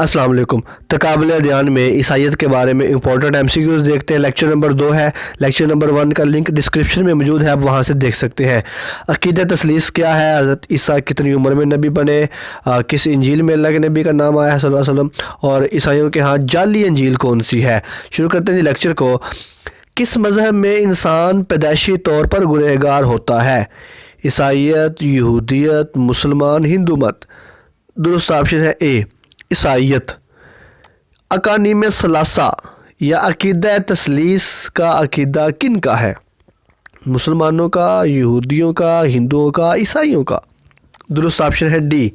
السلام علیکم۔ تقابل ادیان میں عیسائیت کے بارے میں امپورٹنٹ MCQs دیکھتے ہیں۔ لیکچر نمبر 2 ہے۔ لیکچر نمبر 1 کا لنک ڈسکرپشن میں موجود ہے، آپ وہاں سے دیکھ سکتے ہیں۔ عقیدہ تثلیث کیا ہے، حضرت عیسیٰ کتنی عمر میں نبی بنے، کس انجیل میں اللہ کے نبی کا نام آیا ہے صلی اللہ علیہ وسلم، اور عیسائیوں کے ہاں جعلی انجیل کون سی ہے۔ شروع کرتے ہیں لیکچر کو۔ کس مذہب میں انسان پیدائشی طور پر گنہگار ہوتا ہے؟ عیسائیت، یہودیت، مسلمان، ہندو مت۔ درست آپشن ہے اے عیسائیت۔ اقانیم ثلاثہ یا عقیدہ تثلیث کا عقیدہ کن کا ہے؟ مسلمانوں کا، یہودیوں کا، ہندوؤں کا، عیسائیوں کا۔ درست آپشن ہے ڈی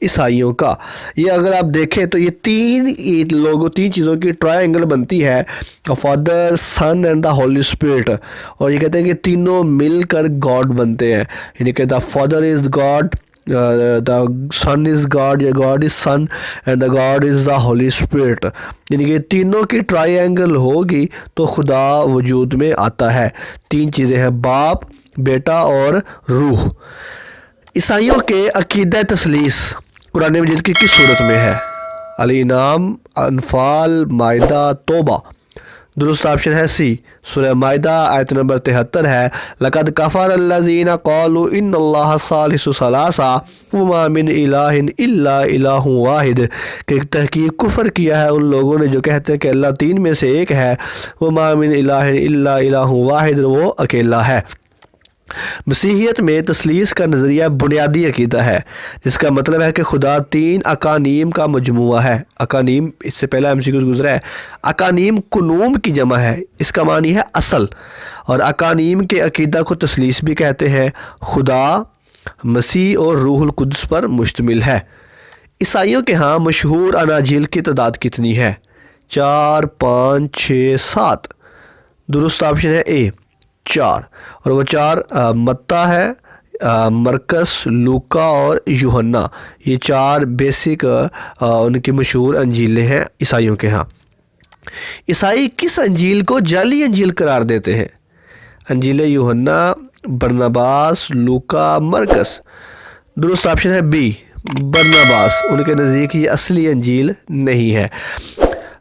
عیسائیوں کا۔ یہ اگر آپ دیکھیں تو یہ تین چیزوں کی ٹرائنگل بنتی ہے، father, son and the holy spirit, اور یہ کہتے ہیں کہ تینوں مل کر گاڈ بنتے ہیں، یعنی کہ the father is God, the son is God یا God is son and the God is the holy spirit, یعنی کہ تینوں کی ٹرائی اینگل ہوگی تو خدا وجود میں آتا ہے۔ تین چیزیں ہیں، باپ، بیٹا اور روح۔ عیسائیوں کے عقیدہ تثلیث قرآن مجید کی کس صورت میں ہے؟ الانعام، انفال، مائدہ، توبہ۔ درست آپشن ہے سی سورہ مائدہ آیت نمبر 73 ہے۔ لَقَدْ كَفَرَ الَّذِينَ قَالُوا إِنَّ اللَّهَ ثَالِثُ ثَلَاثَةٍ وَمَا مِنْ إِلَٰهٍ إِلَّا إِلَٰهٌ وَاحِدٌ، کہ تحقیق کفر کیا ہے ان لوگوں نے جو کہتے ہیں کہ اللہ تین میں سے ایک ہے، وَمَا مِنْ إِلَٰهٍ إِلَّا إِلَٰهٌ وَاحِدٌ، وہ اکیلا ہے۔ مسیحیت میں تثلیث کا نظریہ بنیادی عقیدہ ہے، جس کا مطلب ہے کہ خدا تین اقانیم کا مجموعہ ہے۔ اقانیم، اس سے پہلا MCQ گزرا ہے، اقانیم کنوم کی جمع ہے، اس کا معنی ہے اصل، اور اقانیم کے عقیدہ کو تثلیث بھی کہتے ہیں۔ خدا، مسیح اور روح القدس پر مشتمل ہے۔ عیسائیوں کے ہاں مشہور اناجیل کی تعداد کتنی ہے؟ 4، 5، 6، 7۔ درست آپشن ہے اے 4، اور وہ 4 متی ہے، مرکس، لوکا اور یوحنا، یہ 4 بیسک ان کی مشہور انجیلیں ہیں عیسائیوں کے ہاں۔ عیسائی کس انجیل کو جعلی انجیل قرار دیتے ہیں؟ انجیل یوحنا، برناباس، لوکا، مرکس۔ درست آپشن ہے بی برناباس، ان کے نزدیک یہ اصلی انجیل نہیں ہے۔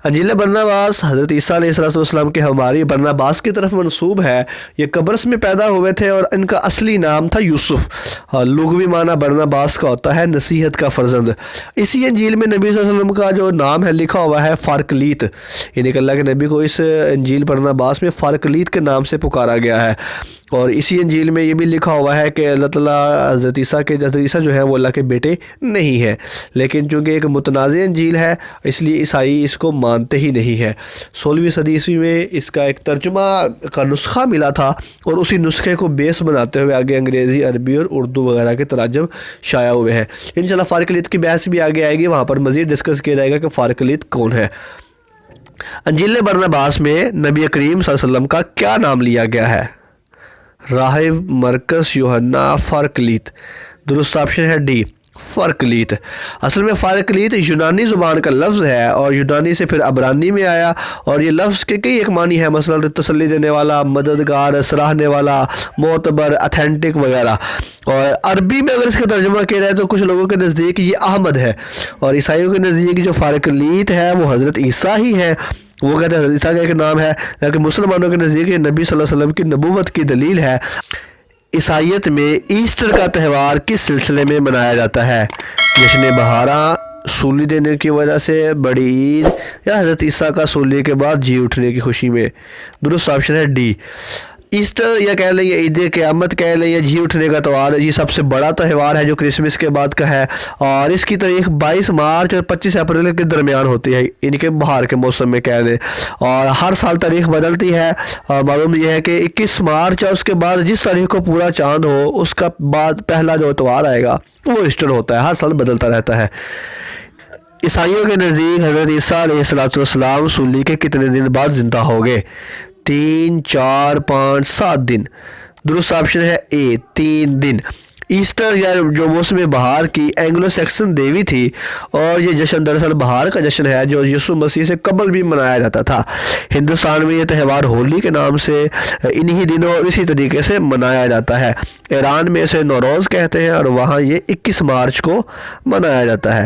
انجیل برناباس حضرت عیسیٰ علیہ السلام کے ہماری برناباس کی طرف منسوب ہے۔ یہ قبرص میں پیدا ہوئے تھے اور ان کا اصلی نام تھا یوسف۔ لغوی معنی برناباس کا ہوتا ہے نصیحت کا فرزند۔ اسی انجیل میں نبی صلی اللہ علیہ وسلم کا جو نام ہے لکھا ہوا ہے فارکلیت، یعنی کہ اللہ کے نبی کو اس انجیل برناباس میں فارکلیت کے نام سے پکارا گیا ہے۔ اور اسی انجیل میں یہ بھی لکھا ہوا ہے کہ اللہ تعالیٰ حضرت عیسیٰ جو ہیں وہ اللہ کے بیٹے نہیں ہیں، لیکن چونکہ ایک متنازع انجیل ہے اس لیے عیسائی اس کو مانتے ہی نہیں ہے۔ 16ویں صدی عیسوی میں اس کا ایک ترجمہ کا نسخہ ملا تھا، اور اسی نسخے کو بیس بناتے ہوئے آگے انگریزی، عربی اور اردو وغیرہ کے تراجم شائع ہوئے ہیں۔ انشاءاللہ فارکلیت کی بحث بھی آگے آئے گی، وہاں پر مزید ڈسکس کیا جائے گا کہ فارکلیت کون ہے۔ انجیل برناباس میں نبی کریم صلی اللہ علیہ وسلم کا کیا نام لیا گیا ہے؟ راہب، مرکس، یوحنا، فارکلیت۔ درست آپشن ہے ڈی فارکلیت۔ اصل میں فارکلیت یونانی زبان کا لفظ ہے، اور یونانی سے پھر عبرانی میں آیا، اور یہ لفظ کے کئی ایک معنی ہے، مثلا تسلی دینے والا، مددگار، سراہنے والا، معتبر، اتھینٹک وغیرہ۔ اور عربی میں اگر اس کا ترجمہ کیا جائے تو کچھ لوگوں کے نزدیک یہ احمد ہے، اور عیسائیوں کے نزدیک جو فارکلیت ہے وہ حضرت عیسیٰ ہی ہے، وہ کہتے ہیں حضرت عیسیٰ کا ایک نام ہے، لیکن مسلمانوں کے نزدیک یہ نبی صلی اللہ علیہ وسلم کی نبوت کی دلیل ہے۔ عیسائیت میں ایسٹر کا تہوار کس سلسلے میں منایا جاتا ہے؟ جشن بہاراں، سولی دینے کی وجہ سے، بڑی عید، یا حضرت عیسیٰ کا سولی کے بعد جی اٹھنے کی خوشی میں۔ درست آپشن ہے ڈی ایسٹر، یا کہہ لیں یہ عید قیامت کہہ لیں، یا جی اٹھنے کا تہوار ہے۔ یہ سب سے بڑا تہوار ہے جو کرسمس کے بعد کا ہے، اور اس کی تاریخ 22 مارچ اور 25 اپریل کے درمیان ہوتی ہے، یعنی کہ بہار کے موسم میں کہہ لیں، اور ہر سال تاریخ بدلتی ہے۔ معلوم یہ ہے کہ 21 مارچ اور اس کے بعد جس تاریخ کو پورا چاند ہو اس کا بعد پہلا جو اتوار آئے گا وہ ایسٹر ہوتا ہے، ہر سال بدلتا رہتا ہے۔ عیسائیوں کے نزدیک حضرت عیسیٰ علیہ السلام سولی کے کتنے دن بعد زندہ ہو گئے؟ 3، 4، 5، 7 دن۔ درست آپشن ہے اے 3 دن۔ ایسٹر یا جو موسم بہار کی اینگلو سیکسن دیوی تھی، اور یہ جشن دراصل بہار کا جشن ہے جو یسوع مسیح سے قبل بھی منایا جاتا تھا۔ ہندوستان میں یہ تہوار ہولی کے نام سے انہی دنوں اور اسی طریقے سے منایا جاتا ہے۔ ایران میں اسے نوروز کہتے ہیں، اور وہاں یہ 21 مارچ کو منایا جاتا ہے۔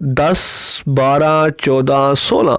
10, 12, 14, 16।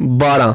12।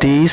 30,